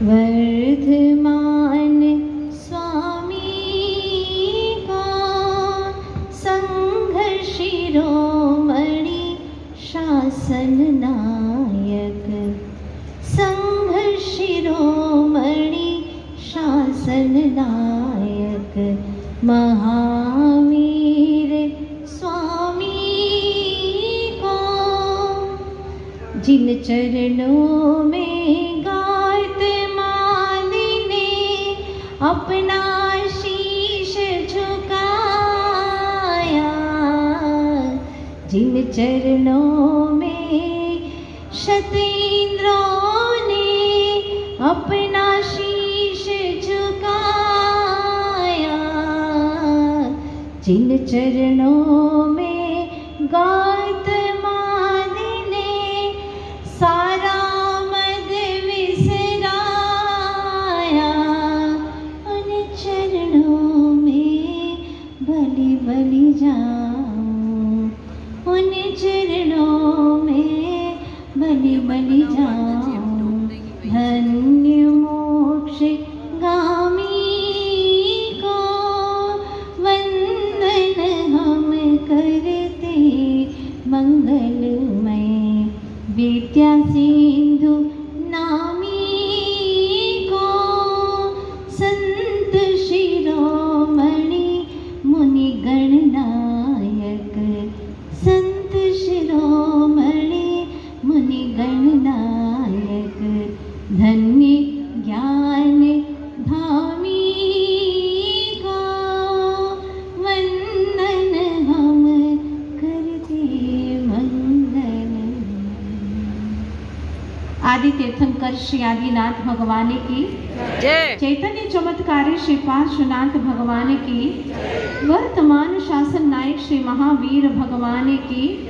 वर्धमान स्वामी का संघ शिरोमणि शासन नायक, संघ शिरोमणि शासन नायक, महावीर स्वामी को जिन चरणों में गायत माली ने अपना शीश झुकाया, जिन चरणों में शतेंद्रों ने अपना शीश झुकाया, जिन चरणों में गायत माली ने सारा मद विसराया, उन चरणों में बलि बलि जाऊं, उन चरणों में बलि बलि जाऊं। धन्य मोक्ष गामी को वंदन हम करते, मंगलमय विद्या सिंधु नामी को संत शिरोमणि मुनि गणनायक, संत शिरोमणि मुनि गणनायक, धन्य ज्ञान धामी को वंदन हम करते, मंगल। आदि तीर्थंकर श्री आदिनाथ भगवान की जय, चैतन्य चमत्कारी श्री पार्श्वनाथ भगवान की, वर्तमान शासन नायक श्री महावीर भगवान की,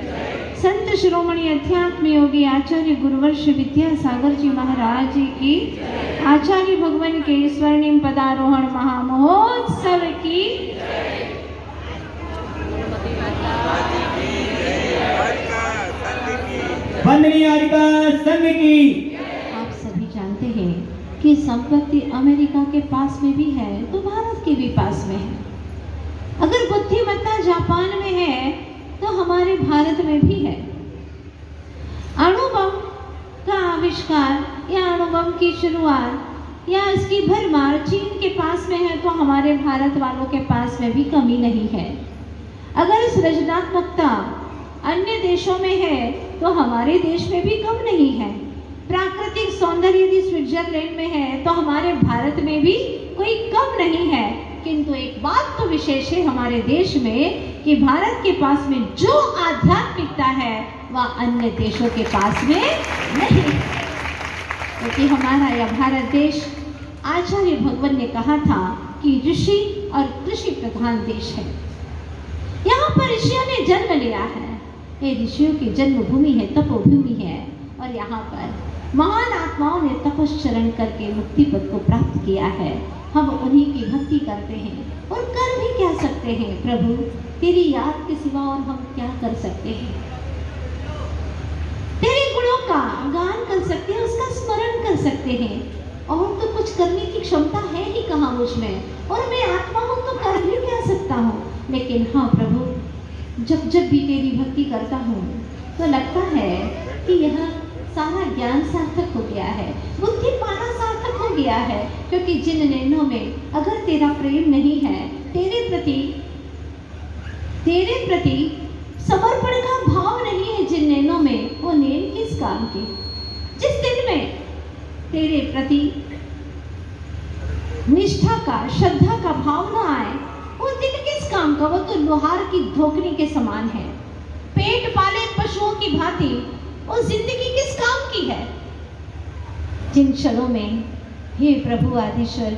संत शिरोमणि अध्यात्म योगी आचार्य गुरुवर श्री विद्यासागर जी महाराज जी की, आचार्य भगवान के स्वर्णिम पदारोहण महामहोत्सव की। वंदनीय हरिका संघ की। आप सभी जानते हैं कि संपत्ति अमेरिका के पास में भी है तो भारत के भी पास में है। अगर बुद्धिमत्ता जापान में है तो हमारे भारत में भी है। अणु बम का आविष्कार या अणु बम की शुरुआत या इसकी भरमार चीन के पास में है तो हमारे भारत वालों के पास में भी कमी नहीं है। अगर इस रचनात्मकता अन्य देशों में है तो हमारे देश में भी कम नहीं है। प्राकृतिक सौंदर्य यदि स्विट्जरलैंड में है तो हमारे भारत में भी कोई कम नहीं है। किंतु एक बात तो विशेष है हमारे देश में कि भारत के पास में जो आध्यात्मिकता है वह अन्य देशों के पास में नहीं, क्योंकि हमारा यह भारत देश आचार्य भगवान ने कहा था कि ऋषि और कृषि प्रधान देश है। यहाँ पर ऋषियों ने जन्म लिया है, ये ऋषियों की जन्मभूमि है, तपोभूमि है। और यहाँ पर महान आत्माओं ने तपश्चरण करके मुक्ति पद को प्राप्त किया है। हम उन्हीं की भक्ति करते हैं और कर भी क्या सकते हैं। प्रभु तेरी याद के सिवा और हम क्या कर सकते हैं। तेरे गुणों का गान कर सकते हैं, उसका स्मरण कर सकते हैं, और तो कुछ करने की क्षमता है ही कहाँ मुझ में, और मैं आत्मा हूँ तो कर भी क्या सकता हूँ। लेकिन हाँ प्रभु, जब जब भी तेरी भक्ति करता हूँ तो लगता है कि यह सारा ज्ञान सार्थक हो गया है, बुद्धि पाना सार्थक हो गया है। क्योंकि जिन नैनों में अगर तेरा प्रेम नहीं है, तेरे प्रति समर्पण का भाव नहीं है जिन नैनों में, वो नैन किस काम के। जिस दिन में तेरे प्रति निष्ठा का, श्रद्धा का भाव न आए, वो दिन किस काम का। वो तो लोहार की धोखनी के समान है। पेट पाले पशुओं की भांति वो जिंदगी किस काम की है। जिन क्षणों में हे प्रभु आदिश्वर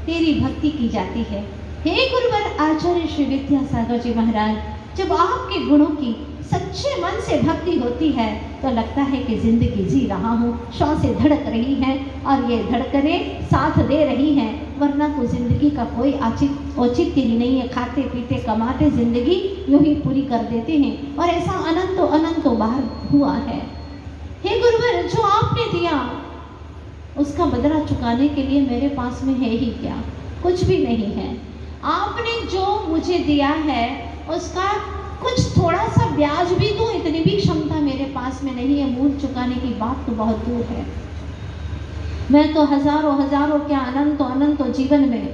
तेरी भक्ति की जाती है, हे गुरुवर आचार्य श्री विद्यासागर जी महाराज, जब आपके गुणों की सच्चे मन से भक्ति होती है तो लगता है कि जिंदगी जी रहा हूँ, श्वासें धड़क रही हैं और ये धड़कनें साथ दे रही हैं। वरना तो जिंदगी का कोई औचित्य ही नहीं है। खाते पीते कमाते जिंदगी यूं ही पूरी कर देते हैं, और ऐसा अनंतों बार हुआ है। हे गुरुवर, जो आपने दिया उसका बदला चुकाने के लिए मेरे पास में है ही क्या? कुछ भी नहीं है। आपने जो मुझे दिया है उसका कुछ थोड़ा सा ब्याज भी दूं, इतनी भी क्षमता मेरे पास में नहीं है। मूल चुकाने की बात तो बहुत दूर है। मैं तो हजारों क्या अनंतों जीवन में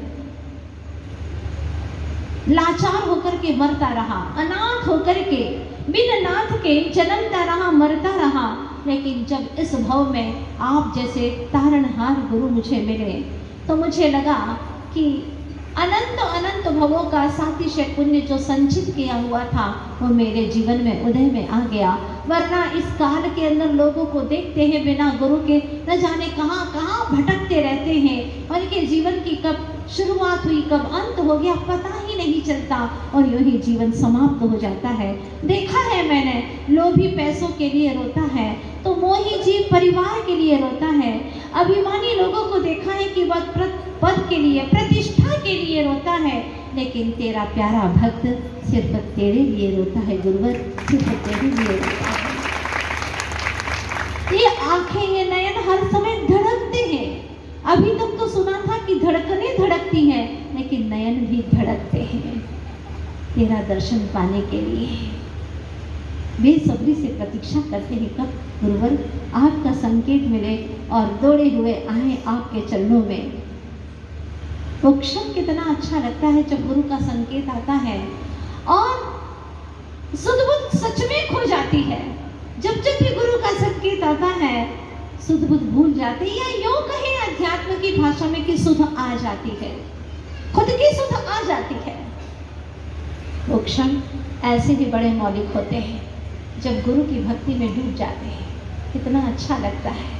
लाचार होकर के मरता रहा, अनाथ होकर के, बिन नाथ के जन्मता रहा, मरता रहा। लेकिन जब इस भव में आप जैसे तारणहार गुरु मुझे मिले तो मुझे लगा कि अनंत भवों का सातिशय पुण्य जो संचित किया हुआ था वो मेरे जीवन में उदय में आ गया। वरना इस काल के अंदर लोगों को देखते हैं बिना गुरु के न जाने कहाँ भटकते रहते हैं। उनके जीवन की कब शुरुआत हुई, कब अंत हो गया, पता ही नहीं चलता और यूं ही जीवन समाप्त हो जाता है। देखा है मैंने, लोभी पैसों के लिए रोता है तो मोही जीव परिवार के लिए रोता है। अभिमानी लोगों को देखा है कि वह पद के लिए, प्रतिष्ठा के लिए रोता है, लेकिन तेरा प्यारा भक्त सिर्फ तेरे लिए रोता है गुरुवर, सिर्फ तेरे लिए रोता है। ये आंखें, ये नयन हर समय धड़कते हैं। अभी तक तो सुना था कि धड़कनें धड़कती हैं, लेकिन नयन भी धड़कते हैं तेरा दर्शन पाने के लिए। बेसब्री से प्रतीक्षा करते हैं कब गुरुवर आपका संकेत मिले और दौड़े हुए आए आपके चरणों में। वो क्षण कितना अच्छा लगता है जब गुरु का संकेत आता है और सुध-बुध सच में खो जाती है। जब भी गुरु का संकेत आता है सुध-बुध भूल जाते, या यूं कहें अध्यात्म की भाषा में कि सुध आ जाती है, खुद की सुध आ जाती है। वो क्षण ऐसे भी बड़े मौलिक होते हैं जब गुरु की भक्ति में डूब जाते हैं। कितना अच्छा लगता है,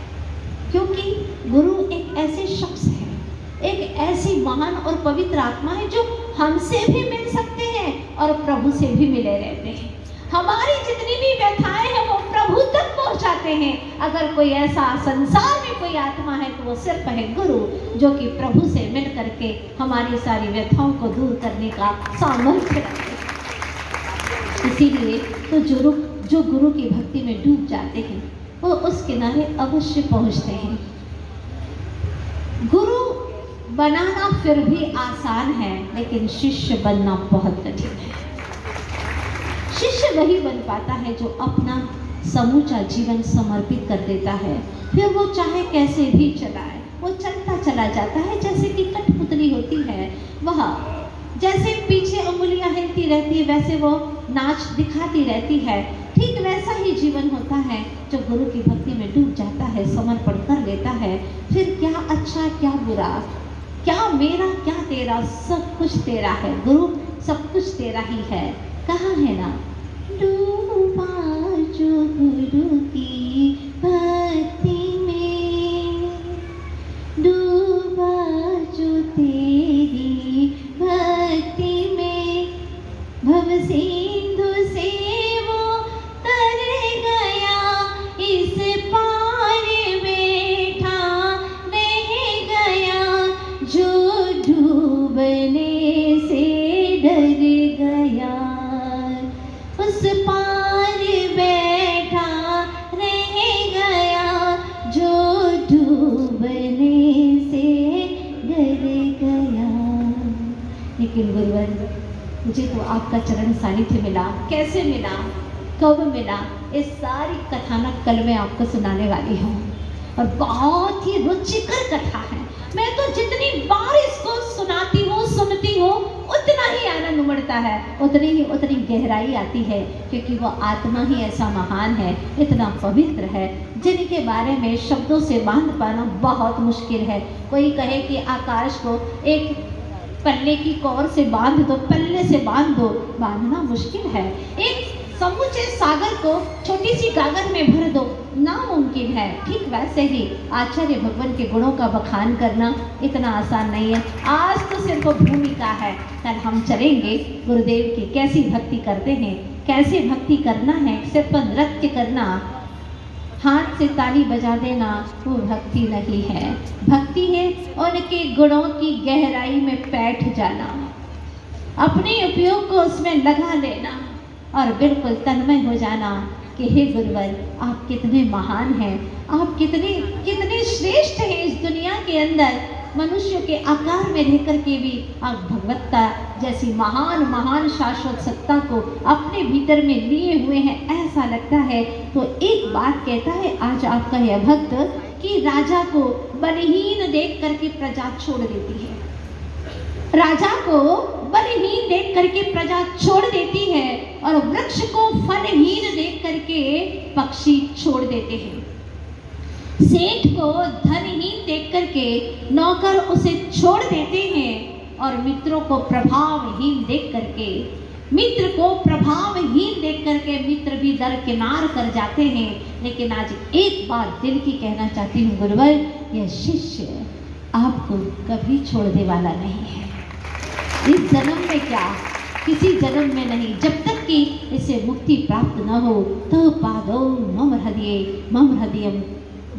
क्योंकि गुरु एक ऐसे शख्स है, एक ऐसी महान और पवित्र आत्मा है जो हमसे भी मिल सकते हैं और प्रभु से भी मिले रहते हैं। हमारी जितनी भी व्यथाएं हैं वो प्रभु तक पहुंचाते हैं। अगर कोई ऐसा संसार में कोई आत्मा है तो वो सिर्फ है गुरु, जो कि प्रभु से मिल करके हमारी सारी व्यथाओं को दूर करने का सामर्थ्य रखते हैं। इसीलिए तो जो गुरु की भक्ति में डूब जाते हैं वो उस किनारे अवश्य पहुंचते हैं। गुरु बनाना फिर भी आसान है, लेकिन शिष्य बनना बहुत कठिन है। शिष्य वही बन पाता है जो अपना समूचा जीवन समर्पित कर देता है, फिर वो चाहे कैसे भी चलाए, वो चलता चला जाता है। जैसे कि कठपुतली होती है, वह जैसे पीछे उंगलियां हिलती रहती है वैसे वो नाच दिखाती रहती है। ठीक वैसा ही जीवन होता है जो गुरु की भक्ति में डूब जाता है, समर्पण कर लेता है। फिर क्या अच्छा क्या बुरा, क्या मेरा क्या तेरा, सब कुछ तेरा है गुरु, सब कुछ तेरा ही है। कहाँ है ना, डूबा जो गुरु की भक्ति में, डूबा जो तेरी भक्ति में, भव सिंधु से वो तर गया, इस पार बैठा रह गया, जो डूबने से डर गया, उस पार बैठा रह गया, जो डूबने से डर गया। लेकिन गुरुवर मुझे तो आपका चरण सानिध्य मिला, कैसे मिला, कब मिला, इस सारी कथानक कल मैं आपको सुनाने वाली हूँ। और बहुत ही रुचिकर कथा है। मैं तो जितनी बार इसको सुनाती हूँ, सुनती हूँ, उतना ही आनंद उमड़ता है, उतनी गहराई आती है, क्योंकि वो आत्मा ही ऐसा महान है, इतना पवित्र है, जिनके बारे में शब्दों से बांध पाना बहुत मुश्किल है। कोई कहे कि आकाश को एक पल्ले की कौर से बांध दो, पल्ले से बांध दो, बांधना मुश्किल है। एक समूचे सागर को छोटी सी गागर में भर दो, नामुमकिन है। ठीक वैसे ही आचार्य भगवान के गुणों का बखान करना इतना आसान नहीं है। आज तो सिर्फ भूमिका है, कल हम चलेंगे गुरुदेव की कैसी भक्ति करते हैं, कैसे भक्ति करना है। सिर्फ नृत्य करना, हाथ से ताली बजा देना वो भक्ति नहीं है। भक्ति है उनके गुणों की गहराई में बैठ जाना, अपने उपयोग को उसमें लगा लेना और बिल्कुल तन्मय हो जाना कि हे गुरुवर आप कितने महान हैं, आप कितने कितने श्रेष्ठ हैं इस दुनिया के अंदर। मनुष्यों के आकार में रह करके भी आप भगवत्ता जैसी महान महान शाश्वत सत्ता को अपने भीतर में लिए हुए हैं, ऐसा लगता है। तो एक बात कहता है आज आपका यह भक्त कि राजा को बलहीन देख करके प्रजा छोड़ देती है, राजा को बलहीन देख करके प्रजा छोड़ देती है, और वृक्ष को फलहीन देख करके पक्षी छोड़ देते हैं। सेठ को धनहीन देख करके नौकर उसे छोड़ देते हैं, और मित्रों को प्रभावहीन देख करके मित्र भी दरकिनार कर जाते हैं। लेकिन आज एक बात दिल की कहना चाहती हूँ गुरुवर, यह शिष्य आपको कभी छोड़ने वाला नहीं है। इस जन्म में क्या, किसी जन्म में नहीं, जब तक कि इसे मुक्ति प्राप्त न हो। तो पादो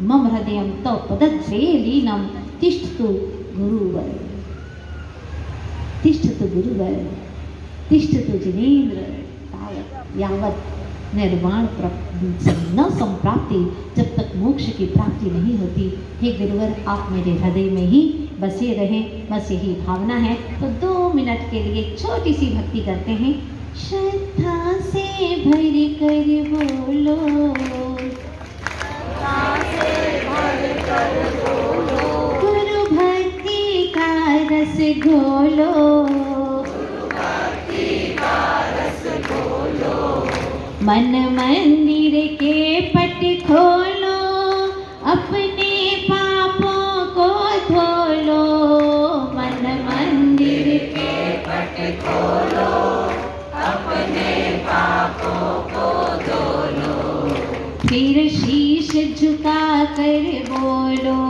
मम हृदयम तो पदद्वे लीनम तिष्ठतु गुरुवर तिष्ठतु जिनेन्द्र तावत् यावत् निर्वाण न संप्राप्ति, जब तक मोक्ष की प्राप्ति नहीं होती। हे गुरुवर, आप मेरे हृदय में ही बसे रहें, बस यही भावना है। तो 2 मिनट के लिए छोटी सी भक्ति करते हैं। श्रद्धा से भर कर बोलो, गुरु भक्ति का रस घोलो, मन मंदिर के पट खोलो, अपने पापों को धो लो। मन मंदिर के पट खोलो, अपने पापों को धो लो। फिर शीश झुका कर बोलो,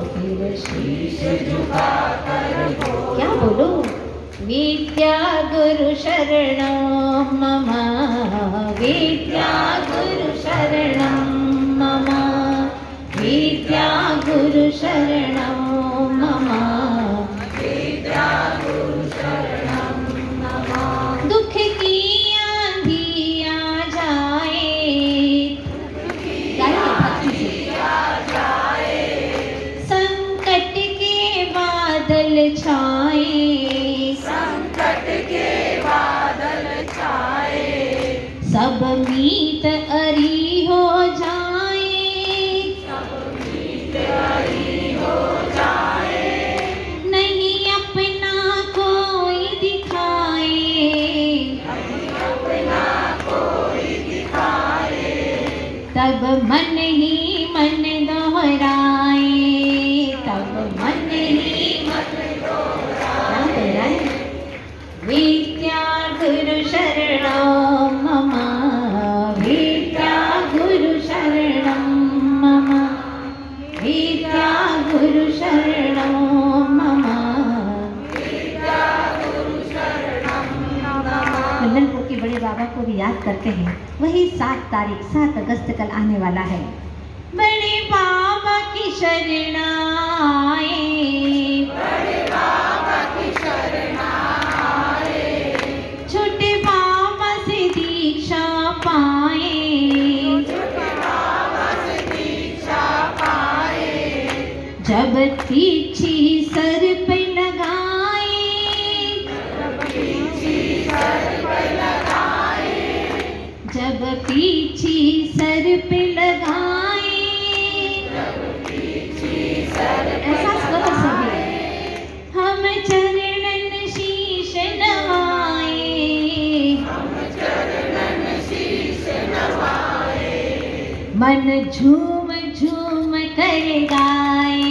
फिर शीश झुका कर बोलो। क्या बोलो? विद्या गुरु शरणं मम, विद्या गुरु शरणं मम, विद्या गुरु शरणं मम, विद्या गुरु शरणं मम। दुख की आंधी आ जाए, संकट के बादल छाए, सब मीत अरी हो जाए, नहीं अपना कोई दिखाए, तब मन ही मन दोहराए, तब मन ही मन दोहराए। विद्या गुरु शरणं मम, विद्या गुरु शरणं मम, विद्या गुरु शरणं मम, विद्या गुरु शरणं मम। लल्लनपुर के बड़े बाबा को भी याद करते हैं। वही 7 अगस्त कल आने वाला है। बड़े बाबा की शरण आए, बड़े बाबा की शरण आए, छोटे बाबा से दीक्षा पाए, छोटे बाबा से दीक्षा पाए। जब तीछी सर पे लगाए, जब तीछी सर पे लगाए, जब तीछी सर पे लगाए, जब तीछी सर पे लगाए, हम चरणन शीश नवाए, हम चरणन शीश नवाए। मन झूम झूम कर गाए,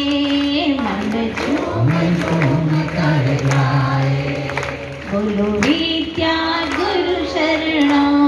मन झूम झूम कर गाए। बोलो विद्या गुरु शरणं